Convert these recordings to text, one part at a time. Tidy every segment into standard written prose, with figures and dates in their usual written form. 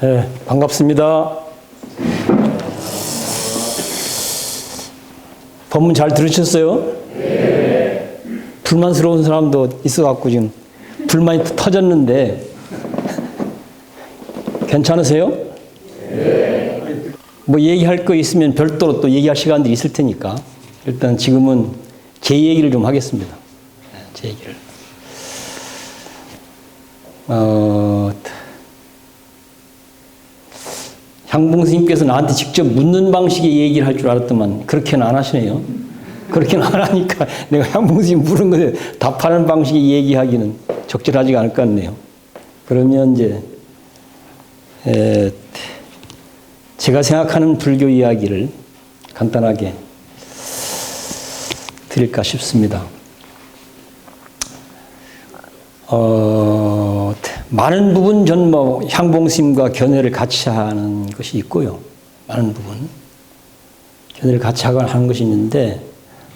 네, 반갑습니다. 법문 잘 들으셨어요? 네. 불만스러운 사람도 있어갖고 지금 불만이 터졌는데 괜찮으세요? 네. 뭐 얘기할 거 있으면 별도로 또 얘기할 시간들이 있을 테니까 일단 지금은 제 얘기를 좀 하겠습니다. 제 얘기를. 향봉 스님께서 나한테 직접 묻는 방식의 얘기를 할 줄 알았더만 그렇게는 안 하시네요. 그렇게는 안 하니까 내가 향봉 스님 물은 것에 답하는 방식의 얘기하기는 적절하지가 않을 것 같네요. 그러면 이제 제가 생각하는 불교 이야기를 간단하게 드릴까 싶습니다. 많은 부분 전 뭐 향봉스님과 견해를 같이 하는 것이 있고요. 많은 부분 견해를 같이 하는 것이 있는데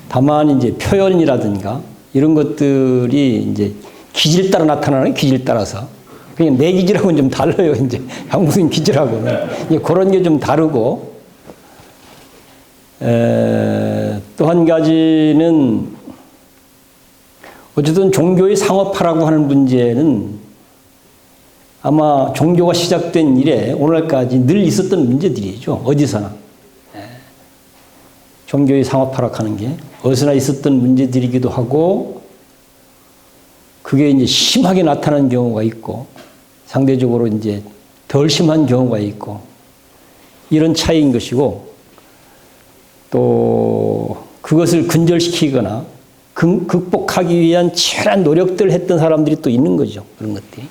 다만 이제 표현이라든가 이런 것들이 이제 기질 따라 나타나는 기질 따라서 그냥 내 기질하고는 좀 달라요. 이제 향봉스님 기질하고는 이제 그런 게 좀 다르고 또 한 가지는 어쨌든 종교의 상업화라고 하는 문제는 아마 종교가 시작된 이래 오늘까지 늘 있었던 문제들이죠. 어디서나. 종교의 상업화라고 게 어디서나 있었던 문제들이기도 하고 그게 이제 심하게 나타나는 경우가 있고 상대적으로 이제 덜 심한 경우가 있고 이런 차이인 것이고 또 그것을 근절시키거나 극복하기 위한 치열한 노력들을 했던 사람들이 또 있는 거죠. 그런 것들이.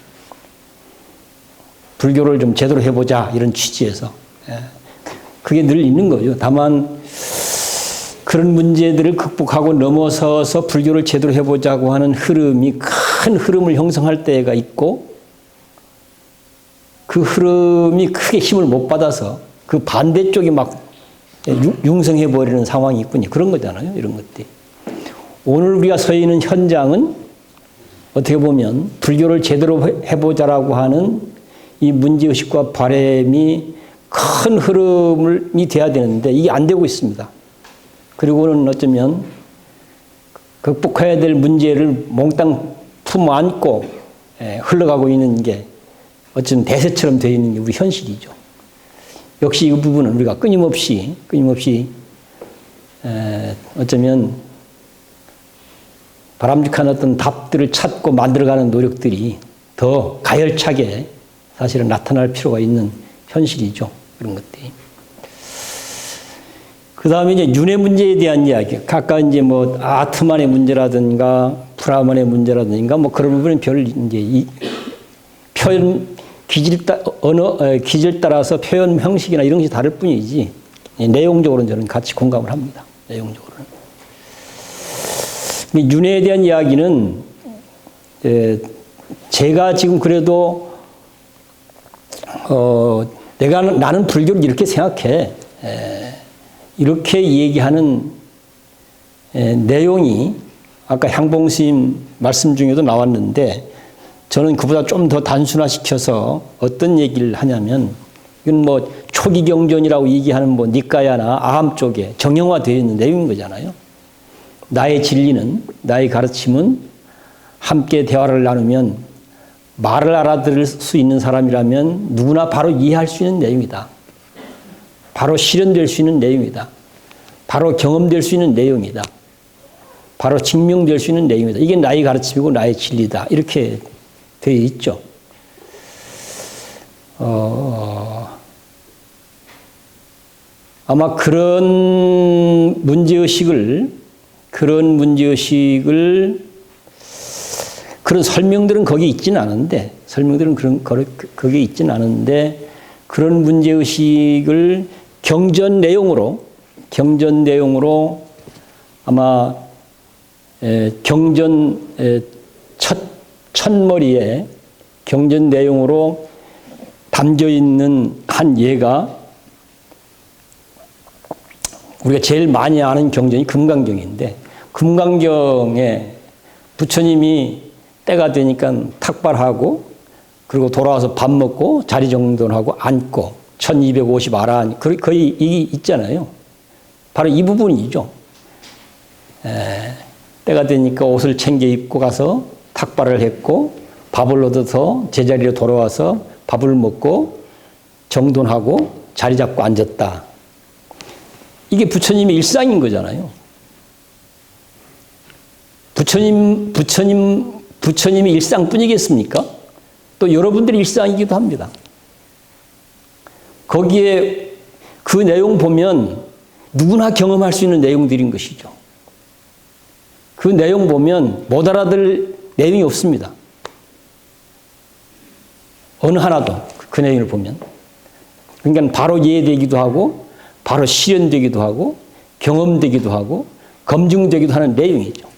불교를 좀 제대로 해보자 이런 취지에서. 그게 늘 있는 거죠. 다만 그런 문제들을 극복하고 넘어서서 불교를 제대로 해보자고 하는 흐름이 큰 흐름을 형성할 때가 있고 그 흐름이 크게 힘을 못 받아서 그 반대쪽이 막 융성해버리는 상황이 있군요. 그런 거잖아요. 이런 것들이. 오늘 우리가 서 있는 현장은 어떻게 보면 불교를 제대로 해보자라고 하는 이 문제의식과 바람이 큰 흐름이 돼야 되는데 이게 안 되고 있습니다. 그리고는 어쩌면 극복해야 될 문제를 몽땅 품안고 흘러가고 있는 게 어쩌면 대세처럼 되어 있는 게 우리 현실이죠. 역시 이 부분은 우리가 끊임없이 어쩌면 바람직한 어떤 답들을 찾고 만들어가는 노력들이 더 가열차게 사실은 나타날 필요가 있는 현실이죠. 그런 것들이. 그 다음에 이제 윤회 문제에 대한 이야기. 아까 이제 뭐 아트만의 문제라든가 브라만의 문제라든가 뭐 그런 부분은 별 이제 이 표현 기질 따라서 표현 형식이나 이런 것이 다를 뿐이지 내용적으로는 저는 같이 공감을 합니다. 내용적으로는. 윤회에 대한 이야기는 제가 지금 그래도 나는 불교를 이렇게 생각해. 이렇게 얘기하는 내용이 아까 향봉스님 말씀 중에도 나왔는데 저는 그보다 좀 더 단순화시켜서 어떤 얘기를 하냐면 이건 뭐 초기 경전이라고 얘기하는 뭐 니까야나 아함 쪽에 정형화되어 있는 내용인 거잖아요. 나의 진리는, 나의 가르침은 함께 대화를 나누면 말을 알아들을 수 있는 사람이라면 누구나 바로 이해할 수 있는 내용이다. 바로 실현될 수 있는 내용이다. 바로 경험될 수 있는 내용이다. 바로 증명될 수 있는 내용이다. 이게 나의 가르침이고 나의 진리다. 이렇게 되어 있죠. 아마 그런 문제의식을 그런 설명들은 거기에 있지는 않은데 거기에 있지는 않은데 그런 문제의식을 경전 내용으로 아마 경전 첫머리에 경전 내용으로 담겨 있는 한 예가 우리가 제일 많이 아는 경전이 금강경인데 금강경에 부처님이 때가 되니까 탁발하고 그리고 돌아와서 밥 먹고 자리 정돈하고 앉고 1250 아라 거의 이게 있잖아요. 바로 이 부분이죠. 때가 되니까 옷을 챙겨 입고 가서 탁발을 했고 밥을 얻어서 제자리로 돌아와서 밥을 먹고 정돈하고 자리 잡고 앉았다. 이게 부처님의 일상인 거잖아요. 부처님의 일상뿐이겠습니까? 또 여러분들의 일상이기도 합니다. 거기에 그 내용 보면 누구나 경험할 수 있는 내용들인 것이죠. 그 내용 보면 못 알아들 내용이 없습니다. 어느 하나도 그 내용을 보면. 그러니까 바로 이해되기도 하고 바로 실현되기도 하고 경험되기도 하고 검증되기도 하는 내용이죠.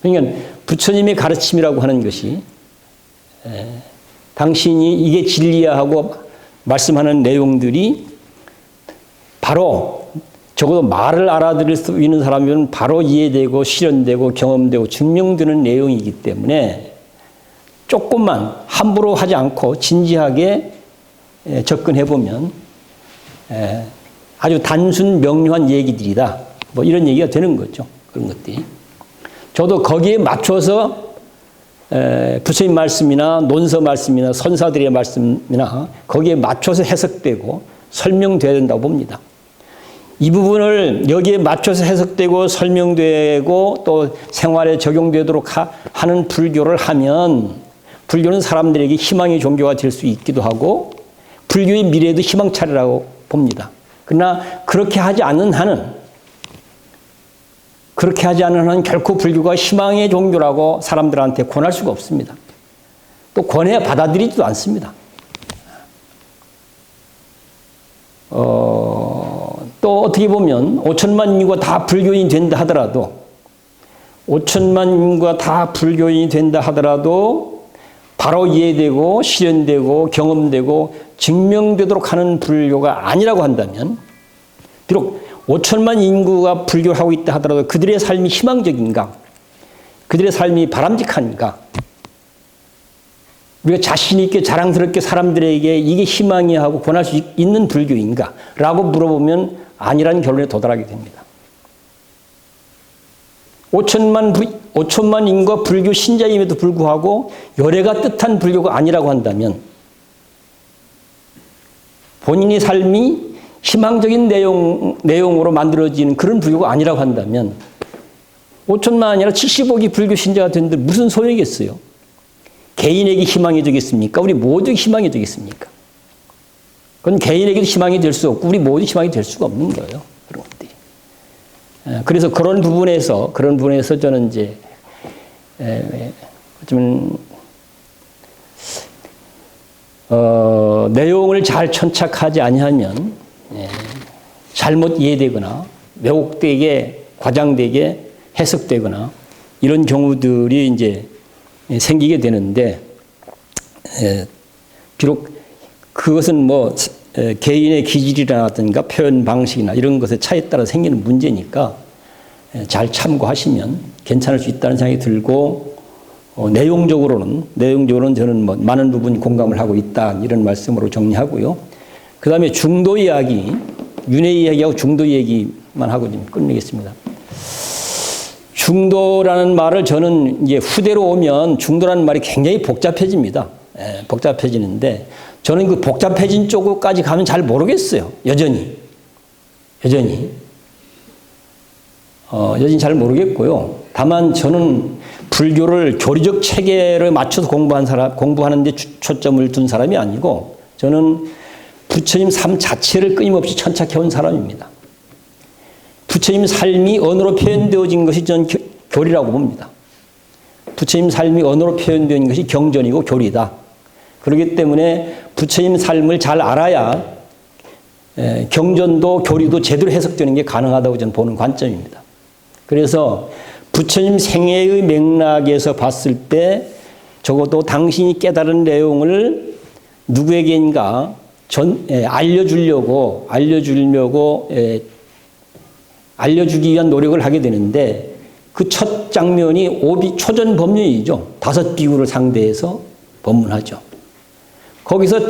그러니까 부처님의 가르침이라고 하는 것이 당신이 이게 진리야 하고 말씀하는 내용들이 바로 적어도 말을 알아들을 수 있는 사람이면 바로 이해되고 실현되고 경험되고 증명되는 내용이기 때문에 조금만 함부로 하지 않고 진지하게 접근해 보면 아주 단순 명료한 얘기들이다. 뭐 이런 얘기가 되는 거죠. 그런 것들이. 저도 거기에 맞춰서 부처님 말씀이나 논서 말씀이나 선사들의 말씀이나 거기에 맞춰서 해석되고 설명돼야 된다고 봅니다. 이 부분을 여기에 맞춰서 해석되고 설명되고 또 생활에 적용되도록 하는 불교를 하면 불교는 사람들에게 희망의 종교가 될 수 있기도 하고 불교의 미래도 희망차리라고 봅니다. 그러나 그렇게 하지 않는 한은 결코 불교가 희망의 종교라고 사람들한테 권할 수가 없습니다. 또 권해야 받아들이지도 않습니다. 또 어떻게 보면 5천만 인구가 다 불교인이 된다 하더라도 5천만 인구가 다 불교인이 된다 하더라도 바로 이해되고 실현되고 경험되고 증명되도록 하는 불교가 아니라고 한다면 비록 5천만 인구가 불교를 하고 있다 하더라도 그들의 삶이 희망적인가? 그들의 삶이 바람직한가? 우리가 자신 있게 자랑스럽게 사람들에게 이게 희망이 하고 권할 수 있는 불교인가? 라고 물어보면 아니라는 결론에 도달하게 됩니다. 5천만 인구가 불교 신자임에도 불구하고 열애가 뜻한 불교가 아니라고 한다면 본인의 삶이 희망적인 내용으로 만들어지는 그런 불교가 아니라고 한다면 5천만 아니라 70억이 불교 신자가 되는데 무슨 소용이겠어요? 개인에게 희망이 되겠습니까? 우리 모두 희망이 되겠습니까? 그건 개인에게도 희망이 될 수 없고 우리 모두 희망이 될 수가 없는 거예요. 그런 것들이. 그래서 그런 부분에서 저는 이제 좀 내용을 잘 천착하지 아니하면 잘못 이해되거나 왜곡되게 과장되게 해석되거나 이런 경우들이 이제 생기게 되는데 비록 그것은 뭐 개인의 기질이라든가 표현 방식이나 이런 것의 차이에 따라 생기는 문제니까 잘 참고하시면 괜찮을 수 있다는 생각이 들고 내용적으로는 저는 뭐 많은 부분 공감을 하고 있다 이런 말씀으로 정리하고요. 그 다음에 중도 이야기, 윤회 이야기하고 중도 얘기만 하고 좀 끝내겠습니다. 중도라는 말을 저는 이제 후대로 오면 중도라는 말이 굉장히 복잡해집니다. 복잡해지는데 저는 그 복잡해진 쪽까지 가면 잘 모르겠어요. 여전히 잘 모르겠고요. 다만 저는 불교를 교리적 체계를 맞춰서 공부하는 데 초점을 둔 사람이 아니고 저는 부처님 삶 자체를 끊임없이 천착해온 사람입니다. 부처님 삶이 언어로 표현되어진 것이 저는 교리라고 봅니다. 부처님 삶이 언어로 표현된 것이 경전이고 교리다. 그렇기 때문에 부처님 삶을 잘 알아야 경전도 교리도 제대로 해석되는 게 가능하다고 저는 보는 관점입니다. 그래서 부처님 생애의 맥락에서 봤을 때 적어도 당신이 깨달은 내용을 누구에게인가 알려주기 위한 노력을 하게 되는데 그 첫 장면이 초전 법륜이죠. 5 비구를 상대해서 법문하죠. 거기서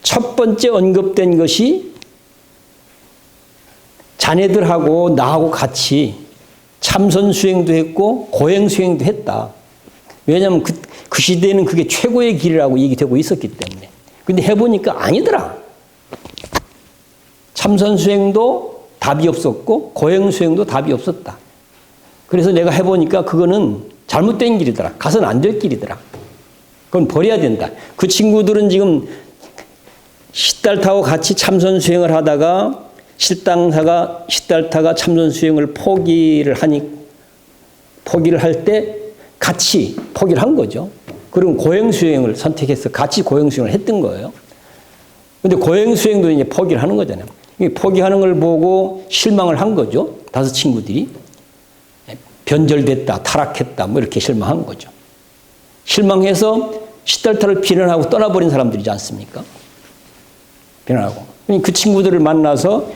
첫 번째 언급된 것이 자네들하고 나하고 같이 참선 수행도 했고 고행 수행도 했다. 왜냐하면 그 시대에는 그게 최고의 길이라고 얘기되고 있었기 때문에. 근데 해보니까 아니더라. 참선 수행도 답이 없었고 고행 수행도 답이 없었다. 그래서 내가 해보니까 그거는 잘못된 길이더라. 가서는 안 될 길이더라. 그건 버려야 된다. 그 친구들은 지금 10달 타고 같이 참선 수행을 하다가 실당사가 10달 타가 참선 수행을 포기를 할 때 같이 포기를 한 거죠. 그리고 고행 수행을 선택해서 같이 고행 수행을 했던 거예요. 근데 고행 수행도 이제 포기를 하는 거잖아요. 포기하는 걸 보고 실망을 한 거죠. 다섯 친구들이. 변절됐다, 타락했다, 뭐 이렇게 실망한 거죠. 실망해서 시달타를 비난하고 떠나버린 사람들이지 않습니까? 비난하고. 그 친구들을 만나서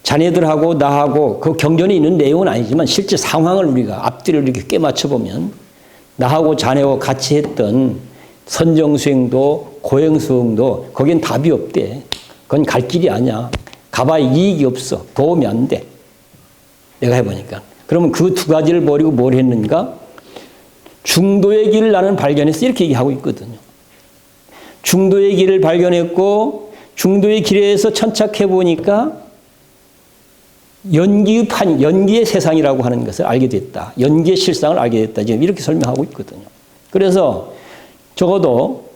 자네들하고 나하고 그 경전에 있는 내용은 아니지만 실제 상황을 우리가 앞뒤를 이렇게 꿰맞춰보면 나하고 자네하고 같이 했던 선정수행도 고행수행도 거긴 답이 없대. 그건 갈 길이 아니야. 가봐야 이익이 없어. 도움이 안 돼. 내가 해보니까. 그러면 그 두 가지를 버리고 뭘 했는가? 중도의 길을 나는 발견했어. 이렇게 얘기하고 있거든요. 중도의 길을 발견했고 중도의 길에서 천착해보니까 연기의 세상이라고 하는 것을 알게 됐다. 연기의 실상을 알게 됐다. 지금 이렇게 설명하고 있거든요. 그래서 적어도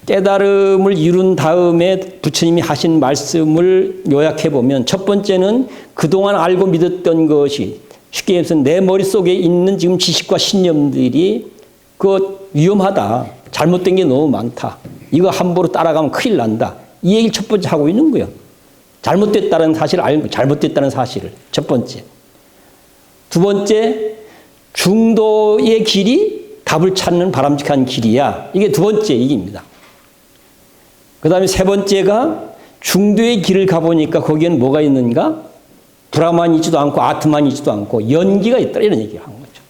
깨달음을 이룬 다음에 부처님이 하신 말씀을 요약해보면 첫 번째는 그동안 알고 믿었던 것이 쉽게 얘기해서 내 머릿속에 있는 지금 지식과 신념들이 그거 위험하다. 잘못된 게 너무 많다. 이거 함부로 따라가면 큰일 난다. 이 얘기를 첫 번째 하고 있는 거예요. 잘못됐다는 사실을 알고 잘못됐다는 사실을 첫 번째. 두 번째, 중도의 길이 답을 찾는 바람직한 길이야. 이게 두 번째 얘기입니다. 그 다음에 세 번째가 중도의 길을 가보니까 거기에는 뭐가 있는가? 브라만 있지도 않고 아트만 있지도 않고 연기가 있다. 이런 얘기를 한 거죠.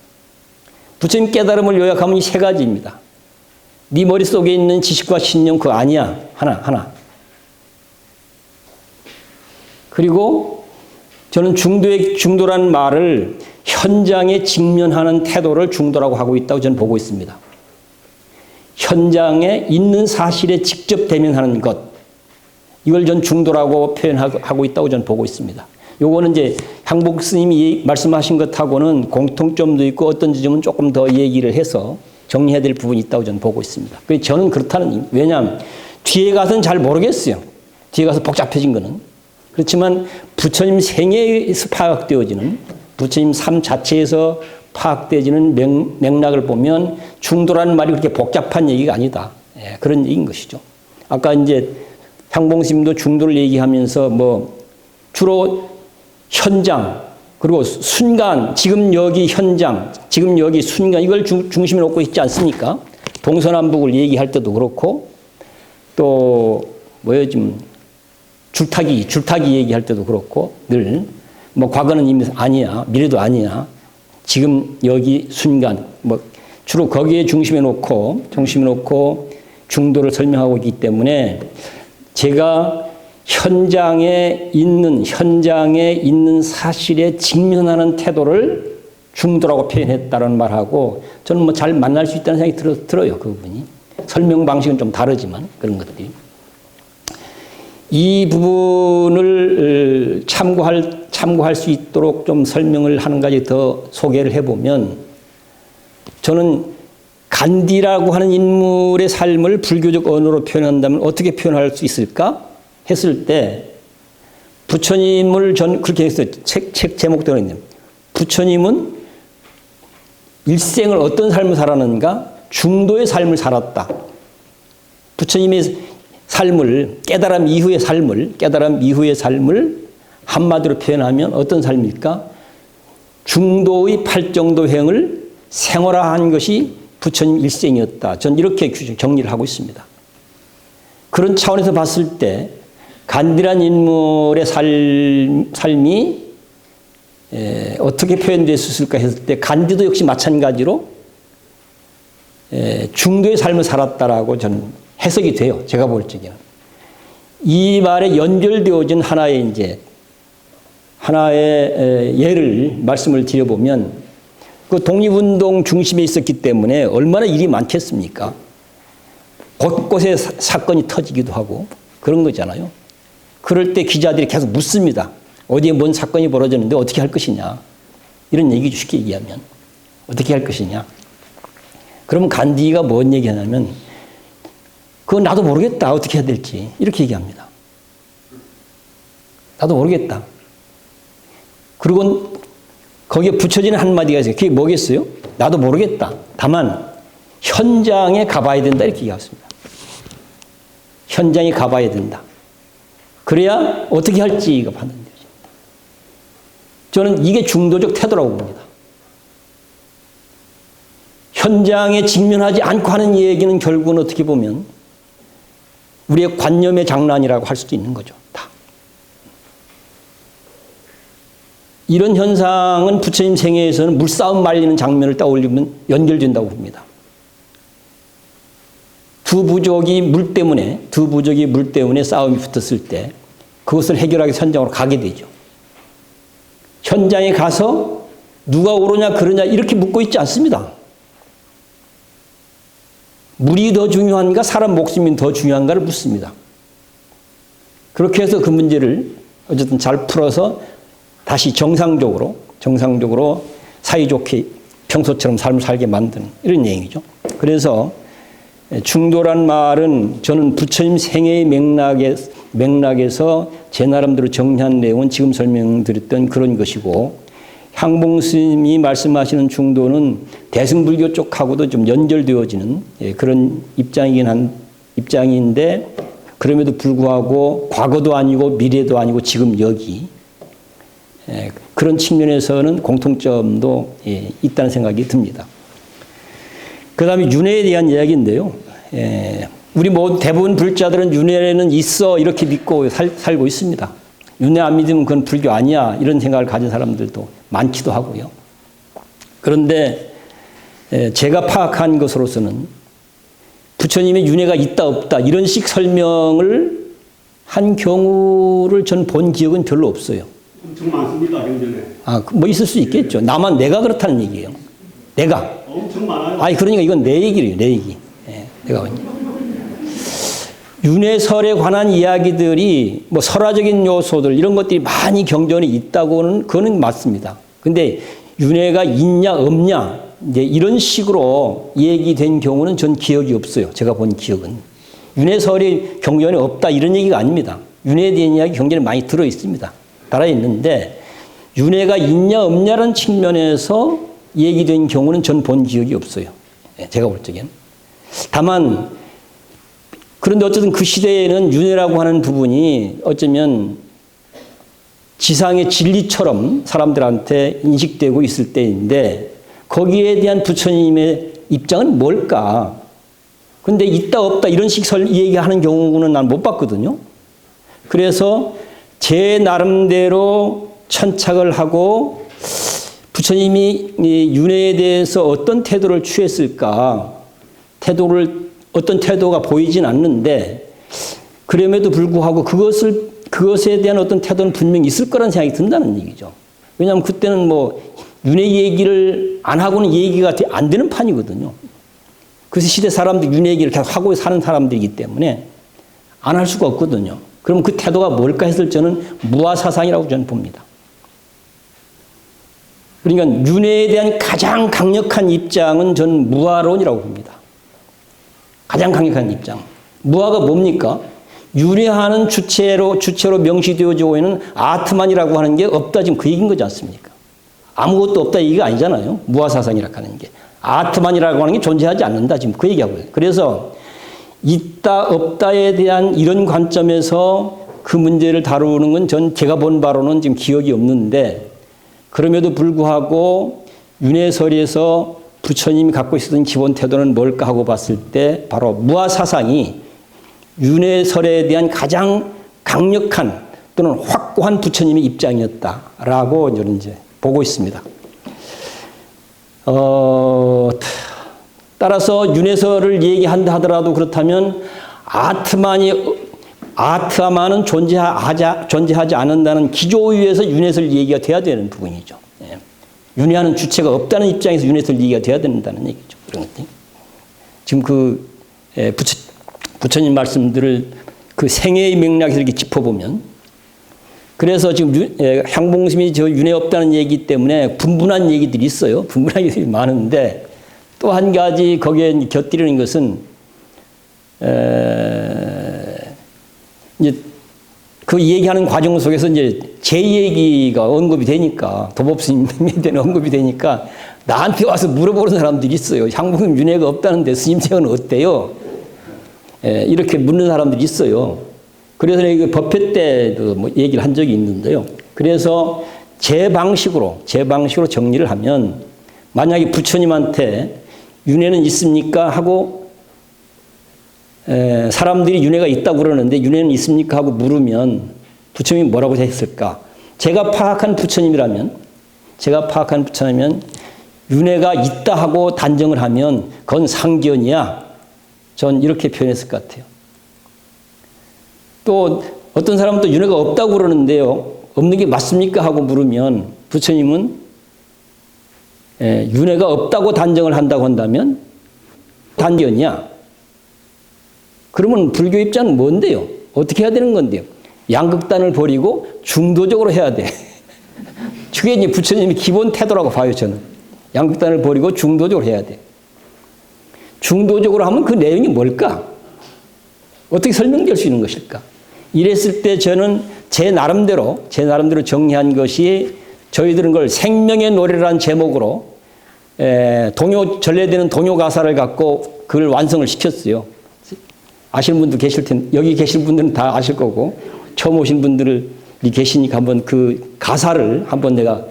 부처님 깨달음을 요약하면 이 세 가지입니다. 네 머릿속에 있는 지식과 신념 그거 아니야. 하나. 그리고 저는 중도라는 말을 현장에 직면하는 태도를 중도라고 하고 있다고 저는 보고 있습니다. 현장에 있는 사실에 직접 대면하는 것. 이걸 전 중도라고 표현하고 있다고 저는 보고 있습니다. 요거는 이제 향복 스님이 말씀하신 것하고는 공통점도 있고 어떤 지점은 조금 더 얘기를 해서 정리해야 될 부분이 있다고 저는 보고 있습니다. 그래서 저는 그렇다는, 왜냐하면 뒤에 가서는 잘 모르겠어요. 뒤에 가서 복잡해진 거는. 그렇지만 부처님 생애에서 파악되어지는, 부처님 삶 자체에서 파악되어지는 맥락을 보면 중도라는 말이 그렇게 복잡한 얘기가 아니다. 그런 얘기인 것이죠. 아까 이제 향봉스님도 중도를 얘기하면서 뭐 주로 현장, 그리고 순간, 지금 여기 현장, 지금 여기 순간, 이걸 중심에 놓고 있지 않습니까? 동서남북을 얘기할 때도 그렇고, 또, 뭐예요, 지금, 줄타기 얘기할 때도 그렇고, 늘, 뭐, 과거는 이미 아니야, 미래도 아니야, 지금 여기 순간, 뭐, 주로 거기에 중심에 놓고 중도를 설명하고 있기 때문에 제가 현장에 있는 사실에 직면하는 태도를 중도라고 표현했다는 말하고 저는 뭐 잘 만날 수 있다는 생각이 들어요. 그 부분이. 설명 방식은 좀 다르지만 그런 것들이. 이 부분을 참고할 수 있도록 좀 설명을 한 가지 더 소개를 해보면 저는 간디라고 하는 인물의 삶을 불교적 언어로 표현한다면 어떻게 표현할 수 있을까? 했을 때 부처님을 전 그렇게 했어요. 책 제목대로 있네요. 부처님은 일생을 어떤 삶을 살았는가? 중도의 삶을 살았다. 부처님의 삶을 깨달음 이후의 삶을 한마디로 표현하면 어떤 삶일까? 중도의 팔정도행을 생활화한 것이 부처님 일생이었다. 전 이렇게 정리를 하고 있습니다. 그런 차원에서 봤을 때 간디란 인물의 삶이 어떻게 표현됐을까 했을 때 간디도 역시 마찬가지로 중도의 삶을 살았다라고 저는 해석이 돼요. 제가 볼 적에는. 이 말에 연결되어진 하나의 예를 말씀을 드려보면 그 독립운동 중심에 있었기 때문에 얼마나 일이 많겠습니까? 곳곳에 사건이 터지기도 하고 그런 거잖아요. 그럴 때 기자들이 계속 묻습니다. 어디에 뭔 사건이 벌어졌는데 어떻게 할 것이냐. 이런 얘기죠. 쉽게 얘기하면. 어떻게 할 것이냐. 그러면 간디가 뭔 얘기하냐면 그건 나도 모르겠다. 어떻게 해야 될지. 이렇게 얘기합니다. 나도 모르겠다. 그리고 거기에 붙여지는 한마디가 있어요. 그게 뭐겠어요? 나도 모르겠다. 다만 현장에 가봐야 된다. 이렇게 얘기했습니다. 현장에 가봐야 된다. 그래야 어떻게 할지가 판단되죠. 저는 이게 중도적 태도라고 봅니다. 현장에 직면하지 않고 하는 얘기는 결국은 어떻게 보면 우리의 관념의 장난이라고 할 수도 있는 거죠. 다. 이런 현상은 부처님 생애에서는 물싸움 말리는 장면을 떠올리면 연결된다고 봅니다. 두 부족이 물 때문에 싸움이 붙었을 때 그것을 해결하기 위해서 현장으로 가게 되죠. 현장에 가서 누가 옳으냐 그러냐 이렇게 묻고 있지 않습니다. 물이 더 중요한가 사람 목숨이 더 중요한가를 묻습니다. 그렇게 해서 그 문제를 어쨌든 잘 풀어서 다시 정상적으로 사이좋게 평소처럼 삶을 살게 만드는 이런 얘기죠. 그래서 중도란 말은 저는 부처님 생애의 맥락에서 제 나름대로 정리한 내용은 지금 설명드렸던 그런 것이고 향봉스님이 말씀하시는 중도는 대승불교 쪽하고도 좀 연결되어지는 그런 입장인데 그럼에도 불구하고 과거도 아니고 미래도 아니고 지금 여기 그런 측면에서는 공통점도 있다는 생각이 듭니다. 그 다음에 윤회에 대한 이야기인데요. 우리 대부분 불자들은 윤회는 있어 이렇게 믿고 살고 있습니다. 윤회 안 믿으면 그건 불교 아니야 이런 생각을 가진 사람들도 많기도 하고요. 그런데 제가 파악한 것으로서는 부처님의 윤회가 있다 없다 이런 식 설명을 한 경우를 전 본 기억은 별로 없어요. 엄청 많습니다, 현존에. 뭐 있을 수 있겠죠. 내가 그렇다는 얘기예요. 내가. 엄청 많아요. 그러니까 이건 내 얘기래요, 내 얘기. 내가. 윤회설에 관한 이야기들이 설화적인 요소들 이런 것들이 많이 경전에 있다고는 그거는 맞습니다. 근데 윤회가 있냐 없냐 이런 식으로 얘기된 경우는 전 기억이 없어요. 제가 본 기억은. 윤회설이 경전에 없다 이런 얘기가 아닙니다. 윤회에 대한 이야기 경전에 많이 들어 있습니다. 달아 있는데 윤회가 있냐 없냐라는 측면에서 얘기된 경우는 전 본 기억이 없어요. 제가 볼 적에는. 다만 그런데 어쨌든 그 시대에는 윤회라고 하는 부분이 어쩌면 지상의 진리처럼 사람들한테 인식되고 있을 때인데 거기에 대한 부처님의 입장은 뭘까? 그런데 있다 없다 이런 식 얘기하는 경우는 난 못 봤거든요. 그래서 제 나름대로 천착을 하고 부처님이 윤회에 대해서 어떤 태도를 취했을까? 어떤 태도가 보이진 않는데 그럼에도 불구하고 그것에 대한 어떤 태도는 분명히 있을 거라는 생각이 든다는 얘기죠. 왜냐하면 그때는 윤회 얘기를 안 하고는 얘기가 안 되는 판이거든요. 그 시대 사람들 윤회 얘기를 계속 하고 사는 사람들이기 때문에 안 할 수가 없거든요. 그럼 그 태도가 뭘까 했을 저는 무아사상이라고 저는 봅니다. 그러니까 윤회에 대한 가장 강력한 입장은 저는 무아론이라고 봅니다. 가장 강력한 입장. 무아가 뭡니까? 윤회하는 주체로 명시되어지고 있는 아트만이라고 하는 게 없다 지금 그 얘기인 거지 않습니까? 아무것도 없다 얘기가 아니잖아요. 무아사상이라고 하는 게. 아트만이라고 하는 게 존재하지 않는다 지금 그 얘기하고요. 그래서 있다 없다에 대한 이런 관점에서 그 문제를 다루는 건 제가 본 바로는 지금 기억이 없는데 그럼에도 불구하고 윤회설에서 부처님이 갖고 있었던 기본 태도는 뭘까 하고 봤을 때 바로 무아사상이 윤회설에 대한 가장 강력한 또는 확고한 부처님의 입장이었다라고 저는 이제 보고 있습니다. 따라서 윤회설을 얘기한다 하더라도 그렇다면 아트만은 존재하지 않는다는 기조위에서 유네설 얘기가 돼야 되는 부분이죠. 예. 윤회하는 주체가 없다는 입장에서 유네설 얘기가 돼야 된다는 얘기죠. 그런 것들. 지금 부처님 말씀들을 그 생애의 맥락에서 이렇게 짚어보면, 그래서 지금 향봉심이 저 윤회 없다는 얘기 때문에 분분한 얘기들이 있어요. 분분한 얘기들이 많은데, 또 한 가지 거기에 곁들이는 것은 이제 그 얘기하는 과정 속에서 이제 제 얘기가 언급이 되니까, 도법스님에 대한 언급이 되니까 나한테 와서 물어보는 사람들이 있어요. 향봉심 윤회가 없다는데 스님 생각은 어때요? 이렇게 묻는 사람들이 있어요. 그래서 법회 때도 뭐 얘기를 한 적이 있는데요. 그래서 제 방식으로 정리를 하면, 만약에 부처님한테 윤회는 있습니까? 하고 사람들이 윤회가 있다고 그러는데 윤회는 있습니까? 하고 물으면 부처님이 뭐라고 했을까? 제가 파악한 부처님이면 윤회가 있다 하고 단정을 하면 그건 상견이야. 전 이렇게 표현했을 것 같아요. 또 어떤 사람은 또 윤회가 없다고 그러는데요. 없는 게 맞습니까? 하고 물으면 부처님은 윤회가 없다고 단정을 한다고 한다면 단견이야. 그러면 불교 입장은 뭔데요? 어떻게 해야 되는 건데요? 양극단을 버리고 중도적으로 해야 돼. 그게 이제 부처님의 기본 태도라고 봐요, 저는. 양극단을 버리고 중도적으로 해야 돼. 중도적으로 하면 그 내용이 뭘까? 어떻게 설명될 수 있는 것일까? 이랬을 때 저는 제 나름대로 정리한 것이, 저희들은 그걸 생명의 노래라는 제목으로 전래되는 동요 가사를 갖고 그걸 완성을 시켰어요. 아시는 분도 계실 텐데, 여기 계신 분들은 다 아실 거고, 처음 오신 분들이 계시니까 한번 그 가사를 한번 내가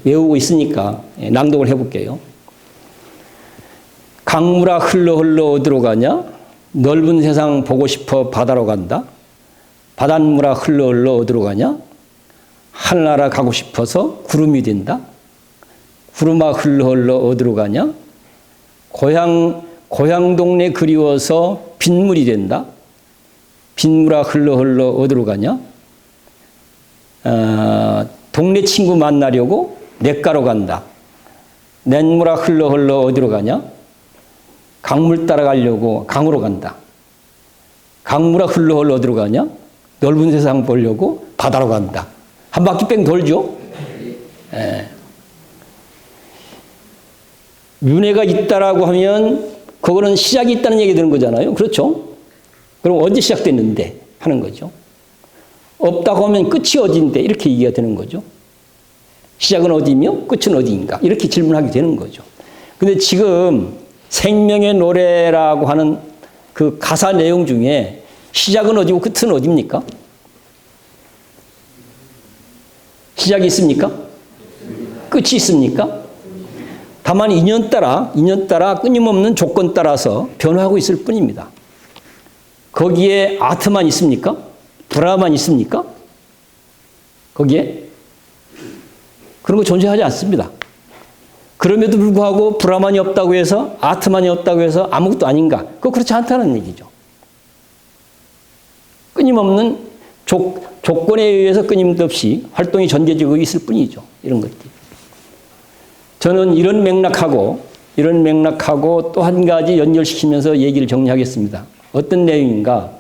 외우고 있으니까 낭독을 해볼게요. 강물아 흘러 어디로 가냐? 넓은 세상 보고 싶어 바다로 간다. 바닷물아 흘러 어디로 가냐? 하늘나라 가고 싶어서 구름이 된다. 구름아 흘러 어디로 가냐? 고향 동네 그리워서 빗물이 된다. 빗물아 흘러 어디로 가냐? 동네 친구 만나려고 냇가로 간다. 냇물아 흘러 어디로 가냐? 강물 따라가려고 강으로 간다. 강물아 흘러 어디로 가냐? 넓은 세상 보려고 바다로 간다. 한 바퀴 뺑 돌죠? 윤회가 있다라고 하면 그거는 시작이 있다는 얘기 되는 거잖아요. 그렇죠? 그럼 언제 시작됐는데 하는 거죠. 없다고 하면 끝이 어디인데 이렇게 얘기가 되는 거죠. 시작은 어디며 끝은 어디인가 이렇게 질문하게 되는 거죠. 근데 지금 생명의 노래라고 하는 그 가사 내용 중에 시작은 어디고 끝은 어디입니까? 시작이 있습니까? 끝이 있습니까? 다만 인연 따라 끊임없는 조건 따라서 변화하고 있을 뿐입니다. 거기에 아트만 있습니까? 브라만 있습니까? 거기에? 그런 거 존재하지 않습니다. 그럼에도 불구하고 브라만이 없다고 해서, 아트만이 없다고 해서 아무것도 아닌가? 그거 그렇지 않다는 얘기죠. 끊임없는 조건에 의해서 끊임없이 활동이 전개되고 있을 뿐이죠. 이런 것들이. 저는 이런 맥락하고 또 한 가지 연결시키면서 얘기를 정리하겠습니다. 어떤 내용인가?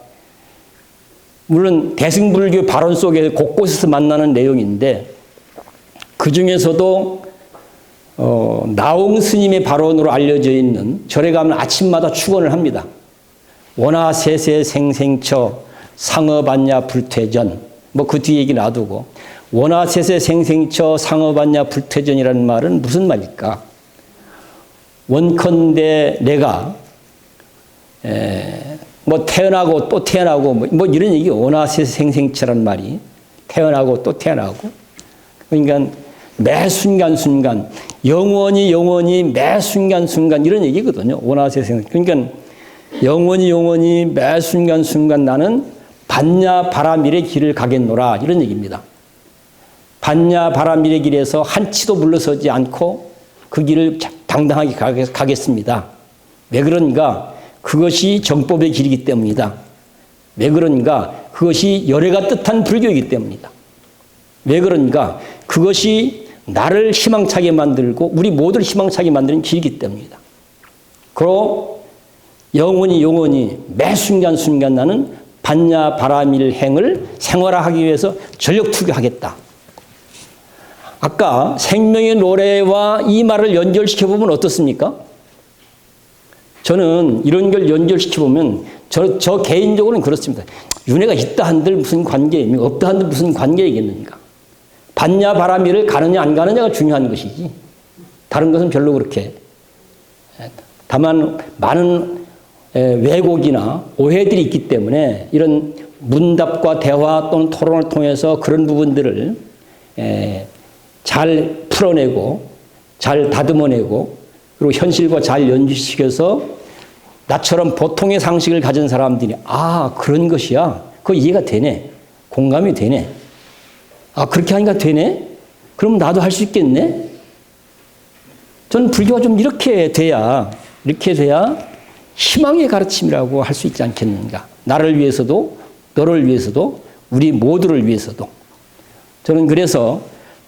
물론 대승불교 발언 속에 곳곳에서 만나는 내용인데, 그 중에서도 나홍 스님의 발언으로 알려져 있는, 절에 가면 아침마다 축원을 합니다. 원하세세 생생처 상어반야 불퇴전. 뭐 그 뒤에 얘기 놔두고, 원하세세 생생처 상어반야 불퇴전이라는 말은 무슨 말일까? 원컨대 내가 뭐 태어나고 또 태어나고 뭐 이런 얘기, 원하세세 생생처라는 말이 태어나고 또 태어나고, 그러니까 매 순간순간 영원히 매 순간순간 이런 얘기거든요. 원하세세. 그러니까 영원히 매 순간순간 나는 반야 바라밀의 길을 가겠노라, 이런 얘기입니다. 반야 바라밀의 길에서 한치도 물러서지 않고 그 길을 당당하게 가겠습니다. 왜 그런가? 그것이 정법의 길이기 때문이다. 왜 그런가? 그것이 열애가 뜻한 불교이기 때문이다. 왜 그런가? 그것이 나를 희망차게 만들고 우리 모두를 희망차게 만드는 길이기 때문이다. 그리고 영원히 매 순간순간 나는 반야 바라밀 행을 생활화하기 위해서 전력 투기하겠다. 아까 생명의 노래와 이 말을 연결시켜보면 어떻습니까? 저는 이런 걸 연결시켜보면 저 개인적으로는 그렇습니다. 윤회가 있다 한들 무슨 관계입니까? 없다 한들 무슨 관계이겠는가? 반야 바라밀을 가느냐 안 가느냐가 중요한 것이지. 다른 것은 별로 그렇게. 다만 많은 왜곡이나 오해들이 있기 때문에 이런 문답과 대화 또는 토론을 통해서 그런 부분들을 잘 풀어내고 잘 다듬어내고 그리고 현실과 잘 연주시켜서 나처럼 보통의 상식을 가진 사람들이 그런 것이야. 그거 이해가 되네. 공감이 되네. 그렇게 하니까 되네? 그럼 나도 할 수 있겠네? 저는 불교가 좀 이렇게 돼야 희망의 가르침이라고 할 수 있지 않겠는가. 나를 위해서도 너를 위해서도 우리 모두를 위해서도. 저는 그래서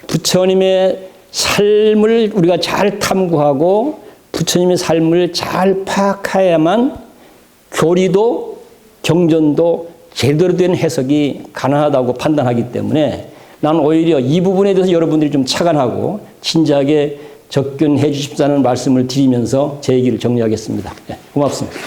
부처님의 삶을 우리가 잘 탐구하고 부처님의 삶을 잘 파악해야만 교리도 경전도 제대로 된 해석이 가능하다고 판단하기 때문에 나는 오히려 이 부분에 대해서 여러분들이 좀 착안하고 진지하게 접근해 주십사는 말씀을 드리면서 제 얘기를 정리하겠습니다. 고맙습니다.